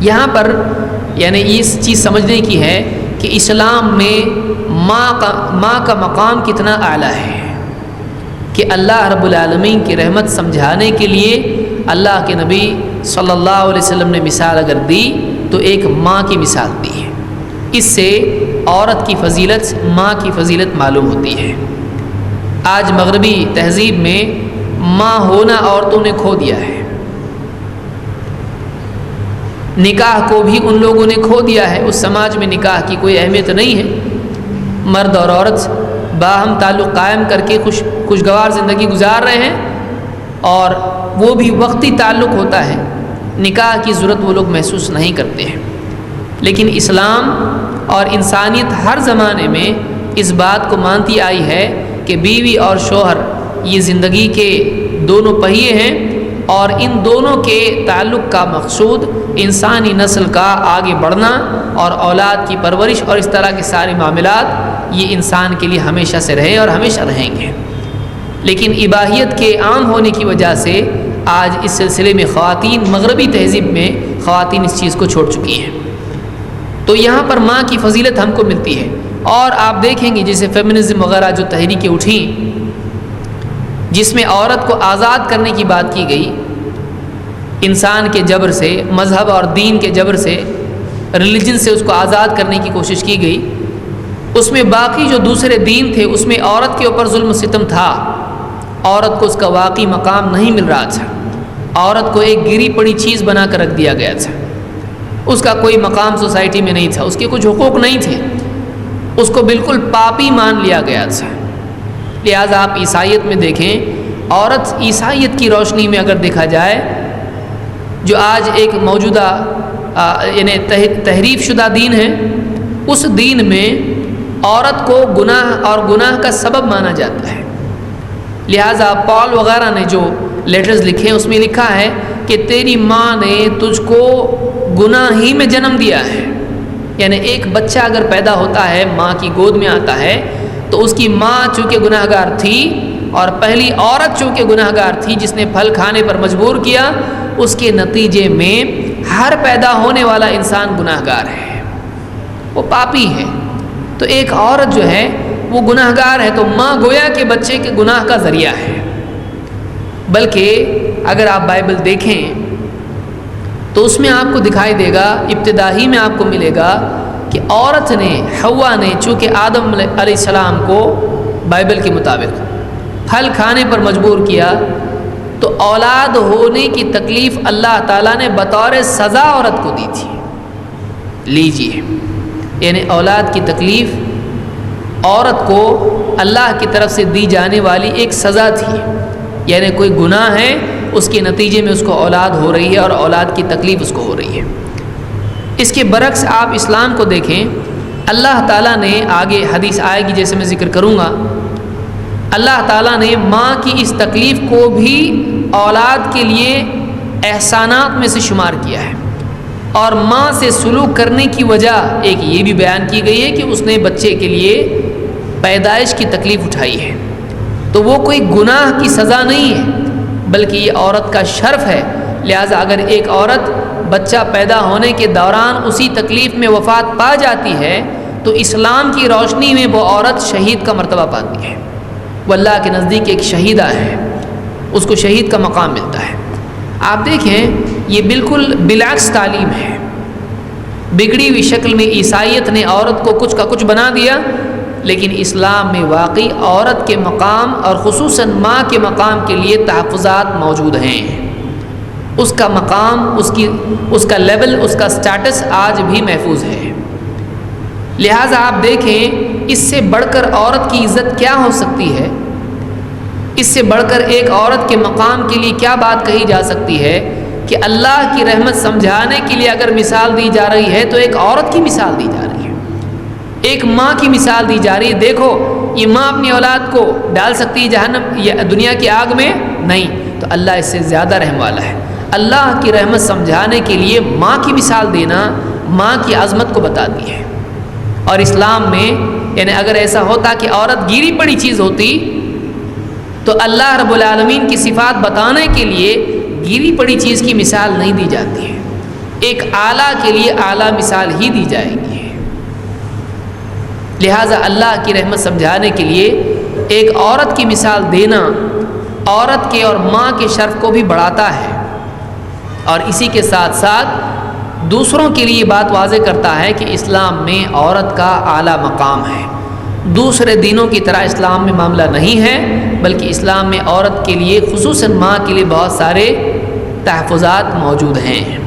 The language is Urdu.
یہاں پر یعنی اس چیز سمجھنے کی ہے کہ اسلام میں ماں کا مقام کتنا اعلیٰ ہے، کہ اللہ رب العالمین کی رحمت سمجھانے کے لیے اللہ کے نبی صلی اللہ علیہ وسلم نے مثال اگر دی تو ایک ماں کی مثال دی ہے۔ اس سے عورت کی فضیلت، ماں کی فضیلت معلوم ہوتی ہے۔ آج مغربی تہذیب میں ماں ہونا عورتوں نے کھو دیا ہے، نکاح کو بھی ان لوگوں نے کھو دیا ہے۔ اس سماج میں نکاح کی کوئی اہمیت نہیں ہے، مرد اور عورت باہم تعلق قائم کر کے خوشگوار زندگی گزار رہے ہیں، اور وہ بھی وقتی تعلق ہوتا ہے، نکاح کی ضرورت وہ لوگ محسوس نہیں کرتے ہیں۔ لیکن اسلام اور انسانیت ہر زمانے میں اس بات کو مانتی آئی ہے کہ بیوی اور شوہر یہ زندگی کے دونوں پہیے ہیں، اور ان دونوں کے تعلق کا مقصود انسانی نسل کا آگے بڑھنا اور اولاد کی پرورش اور اس طرح کے سارے معاملات یہ انسان کے لیے ہمیشہ سے رہے اور ہمیشہ رہیں گے۔ لیکن اباحیت کے عام ہونے کی وجہ سے آج اس سلسلے میں خواتین، مغربی تہذیب میں خواتین اس چیز کو چھوڑ چکی ہیں۔ تو یہاں پر ماں کی فضیلت ہم کو ملتی ہے، اور آپ دیکھیں گے جیسے فیمنزم وغیرہ جو تحریکیں اٹھیں جس میں عورت کو آزاد کرنے کی بات کی گئی، انسان کے جبر سے، مذہب اور دین کے جبر سے، ریلیجن سے اس کو آزاد کرنے کی کوشش کی گئی، اس میں باقی جو دوسرے دین تھے اس میں عورت کے اوپر ظلم و ستم تھا، عورت کو اس کا واقعی مقام نہیں مل رہا تھا، عورت کو ایک گری پڑی چیز بنا کر رکھ دیا گیا تھا، اس کا کوئی مقام سوسائٹی میں نہیں تھا، اس کے کچھ حقوق نہیں تھے، اس کو بالکل پاپی مان لیا گیا تھا۔ لہٰذا آپ عیسائیت میں دیکھیں، عورت عیسائیت کی روشنی میں اگر دیکھا جائے، جو آج ایک موجودہ یعنی تحریف شدہ دین ہے، اس دین میں عورت کو گناہ اور گناہ کا سبب مانا جاتا ہے۔ لہٰذا پال وغیرہ نے جو لیٹرز لکھے ہیں اس میں لکھا ہے کہ تیری ماں نے تجھ کو گناہ ہی میں جنم دیا ہے، یعنی ایک بچہ اگر پیدا ہوتا ہے، ماں کی گود میں آتا ہے، تو اس کی ماں چونکہ گناہ گار تھی، اور پہلی عورت چونکہ گناہ گار تھی جس نے پھل کھانے پر مجبور کیا، اس کے نتیجے میں ہر پیدا ہونے والا انسان گناہ گار ہے، وہ پاپی ہے۔ تو ایک عورت جو ہے وہ گناہ گار ہے، تو ماں گویا کہ بچے کے گناہ کا ذریعہ ہے۔ بلکہ اگر آپ بائبل دیکھیں تو اس میں آپ کو دکھائی دے گا، ابتدائی میں آپ کو ملے گا کہ عورت نے، حوا نے، چونکہ آدم علیہ السلام کو بائبل کے مطابق پھل کھانے پر مجبور کیا، تو اولاد ہونے کی تکلیف اللہ تعالیٰ نے بطور سزا عورت کو دی تھی۔ لیجیے، یعنی اولاد کی تکلیف عورت کو اللہ کی طرف سے دی جانے والی ایک سزا تھی، یعنی کوئی گناہ ہے، اس کے نتیجے میں اس کو اولاد ہو رہی ہے اور اولاد کی تکلیف اس کو ہو رہی ہے۔ اس کے برعکس آپ اسلام کو دیکھیں، اللہ تعالیٰ نے، آگے حدیث آئے گی جیسے میں ذکر کروں گا، اللہ تعالیٰ نے ماں کی اس تکلیف کو بھی اولاد کے لیے احسانات میں سے شمار کیا ہے، اور ماں سے سلوک کرنے کی وجہ ایک یہ بھی بیان کی گئی ہے کہ اس نے بچے کے لیے پیدائش کی تکلیف اٹھائی ہے، تو وہ کوئی گناہ کی سزا نہیں ہے بلکہ یہ عورت کا شرف ہے۔ لہٰذا اگر ایک عورت بچہ پیدا ہونے کے دوران اسی تکلیف میں وفات پا جاتی ہے تو اسلام کی روشنی میں وہ عورت شہید کا مرتبہ پاتی ہے، وہ اللہ کے نزدیک ایک شہیدہ ہے، اس کو شہید کا مقام ملتا ہے۔ آپ دیکھیں، یہ بالکل بالعکس تعلیم ہے۔ بگڑی ہوئی شکل میں عیسائیت نے عورت کو کچھ کا کچھ بنا دیا، لیکن اسلام میں واقعی عورت کے مقام اور خصوصاً ماں کے مقام کے لیے تحفظات موجود ہیں۔ اس کا مقام، اس کا لیول، اس کا سٹیٹس آج بھی محفوظ ہے۔ لہٰذا آپ دیکھیں، اس سے بڑھ کر عورت کی عزت کیا ہو سکتی ہے، اس سے بڑھ کر ایک عورت کے مقام کے لیے کیا بات کہی جا سکتی ہے کہ اللہ کی رحمت سمجھانے کے لیے اگر مثال دی جا رہی ہے تو ایک عورت کی مثال دی جا رہی ہے، ایک ماں کی مثال دی جا رہی ہے۔ دیکھو، یہ ماں اپنی اولاد کو ڈال سکتی ہے جہنم یا دنیا کی آگ میں؟ نہیں، تو اللہ اس سے زیادہ رحم والا ہے۔ اللہ کی رحمت سمجھانے کے لیے ماں کی مثال دینا ماں کی عظمت کو بتاتی ہے۔ اور اسلام میں یعنی اگر ایسا ہوتا کہ عورت گیری پڑی چیز ہوتی تو اللہ رب العالمین کی صفات بتانے کے لیے گیری پڑی چیز کی مثال نہیں دی جاتی ہے۔ ایک اعلیٰ کے لیے اعلیٰ مثال ہی دی جائے گی۔ لہٰذا اللہ کی رحمت سمجھانے کے لیے ایک عورت کی مثال دینا عورت کے اور ماں کے شرف کو بھی بڑھاتا ہے، اور اسی کے ساتھ ساتھ دوسروں کے لیے بات واضح کرتا ہے کہ اسلام میں عورت کا اعلیٰ مقام ہے۔ دوسرے دینوں کی طرح اسلام میں معاملہ نہیں ہے، بلکہ اسلام میں عورت کے لیے خصوصاً ماں کے لیے بہت سارے تحفظات موجود ہیں۔